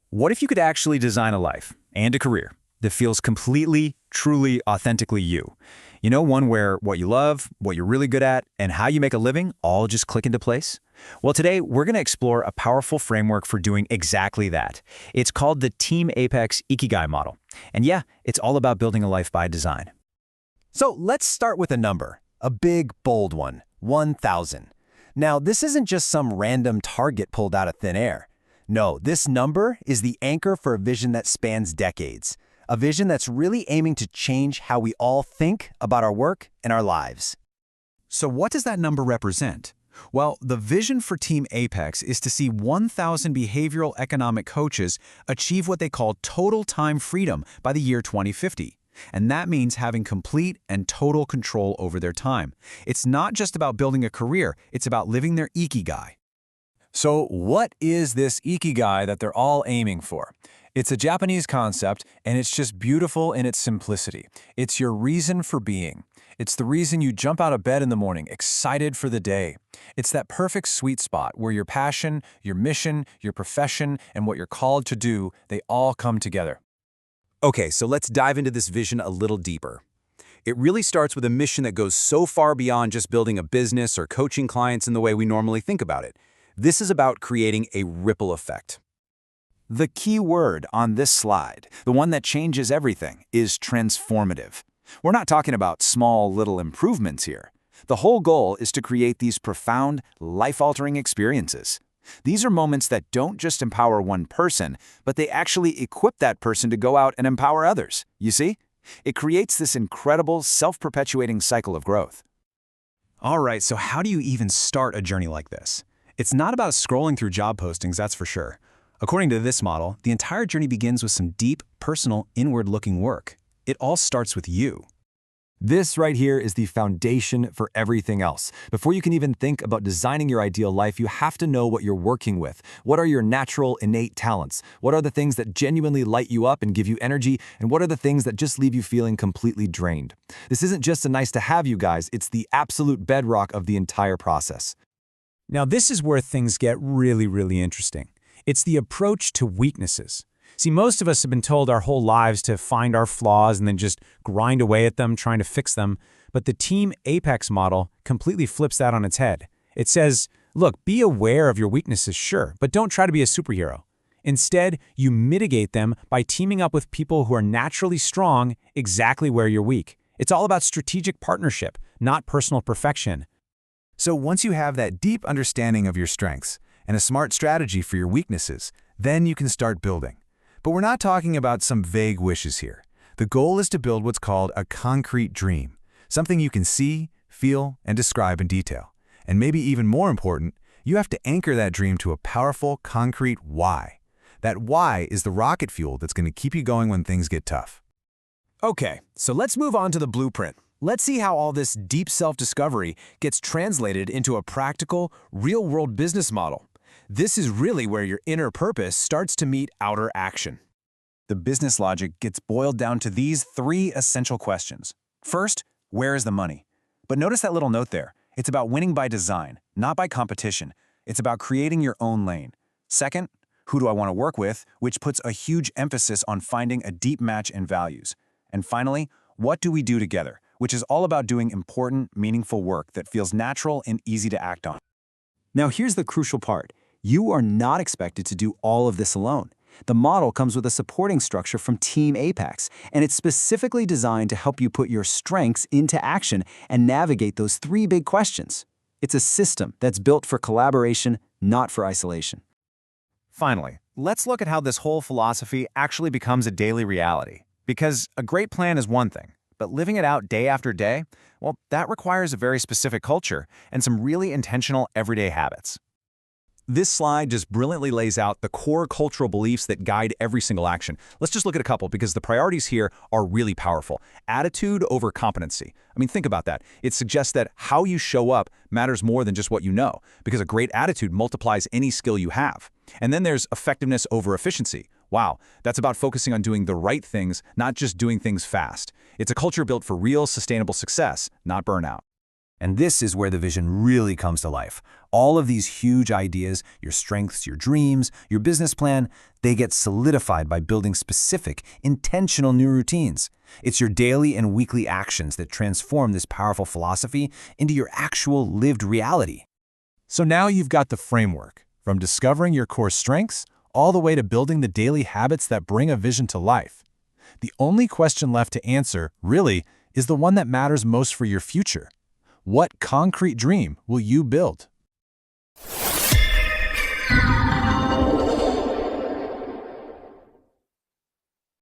What if you could actually design a life and a career that feels completely, truly, authentically you? You know, one where what you love, what you're really good at, and how you make a living all just click into place? Well, today we're going to explore a powerful framework for doing exactly that. It's called the Team Apex Ikigai model. And yeah, it's all about building a life by design. So let's start with a number, a big, bold one, 1,000. Now, this isn't just some random target pulled out of thin air. No, this number is the anchor for a vision that spans decades, a vision that's really aiming to change how we all think about our work and our lives. So what does that number represent? Well, the vision for Team Apex is to see 1,000 behavioral economic coaches achieve what they call total time freedom by the year 2050. And that means having complete and total control over their time. It's not just about building a career, it's about living their Ikigai. So what is this Ikigai that they're all aiming for? It's a Japanese concept, and it's just beautiful in its simplicity. It's your reason for being. It's the reason you jump out of bed in the morning, excited for the day. It's that perfect sweet spot where your passion, your mission, your profession, and what you're called to do, they all come together. Okay, so let's dive into this vision a little deeper. It really starts with a mission that goes so far beyond just building a business or coaching clients in the way we normally think about it. This is about creating a ripple effect. The key word on this slide, the one that changes everything, is transformative. We're not talking about small little improvements here. The whole goal is to create these profound, life-altering experiences. These are moments that don't just empower one person, but they actually equip that person to go out and empower others. You see? It creates this incredible, self-perpetuating cycle of growth. All right, so how do you even start a journey like this? It's not about scrolling through job postings, that's for sure. According to this model, the entire journey begins with some deep, personal, inward-looking work. It all starts with you. This right here is the foundation for everything else. Before you can even think about designing your ideal life, you have to know what you're working with. What are your natural, innate talents? What are the things that genuinely light you up and give you energy? And what are the things that just leave you feeling completely drained? This isn't just a nice to have, you guys. It's the absolute bedrock of the entire process. Now, this is where things get really interesting. It's the approach to weaknesses. See, most of us have been told our whole lives to find our flaws and then just grind away at them, trying to fix them. But the Team Apex model completely flips that on its head. It says, look, be aware of your weaknesses, sure, but don't try to be a superhero. Instead, you mitigate them by teaming up with people who are naturally strong exactly where you're weak. It's all about strategic partnership, not personal perfection. So once you have that deep understanding of your strengths and a smart strategy for your weaknesses, then you can start building. But we're not talking about some vague wishes here. The goal is to build what's called a concrete dream, something you can see, feel, and describe in detail. And maybe even more important, you have to anchor that dream to a powerful, concrete why. That why is the rocket fuel that's going to keep you going when things get tough. Okay, so let's move on to the blueprint. Let's see how all this deep self-discovery gets translated into a practical, real-world business model. This is really where your inner purpose starts to meet outer action. The business logic gets boiled down to these three essential questions. First, where is the money? But notice that little note there. It's about winning by design, not by competition. It's about creating your own lane. Second, who do I want to work with, which puts a huge emphasis on finding a deep match in values. And finally, what do we do together, which is all about doing important, meaningful work that feels natural and easy to act on. Now here's the crucial part. You are not expected to do all of this alone. The model comes with a supporting structure from Team Apex, and it's specifically designed to help you put your strengths into action and navigate those three big questions. It's a system that's built for collaboration, not for isolation. Finally, let's look at how this whole philosophy actually becomes a daily reality. Because a great plan is one thing, but living it out day after day, well, that requires a very specific culture and some really intentional everyday habits. This slide just brilliantly lays out the core cultural beliefs that guide every single action. Let's just look at a couple because the priorities here are really powerful. Attitude over competency. I mean, think about that. It suggests that how you show up matters more than just what you know, because a great attitude multiplies any skill you have. And then there's effectiveness over efficiency. Wow, that's about focusing on doing the right things, not just doing things fast. It's a culture built for real, sustainable success, not burnout. And this is where the vision really comes to life. All of these huge ideas, your strengths, your dreams, your business plan, They get solidified by building specific, intentional new routines. It's your daily and weekly actions that transform this powerful philosophy into your actual lived reality. So now you've got the framework, from discovering your core strengths all the way to building the daily habits that bring a vision to life. The only question left to answer, really, is the one that matters most for your future. What concrete dream will you build?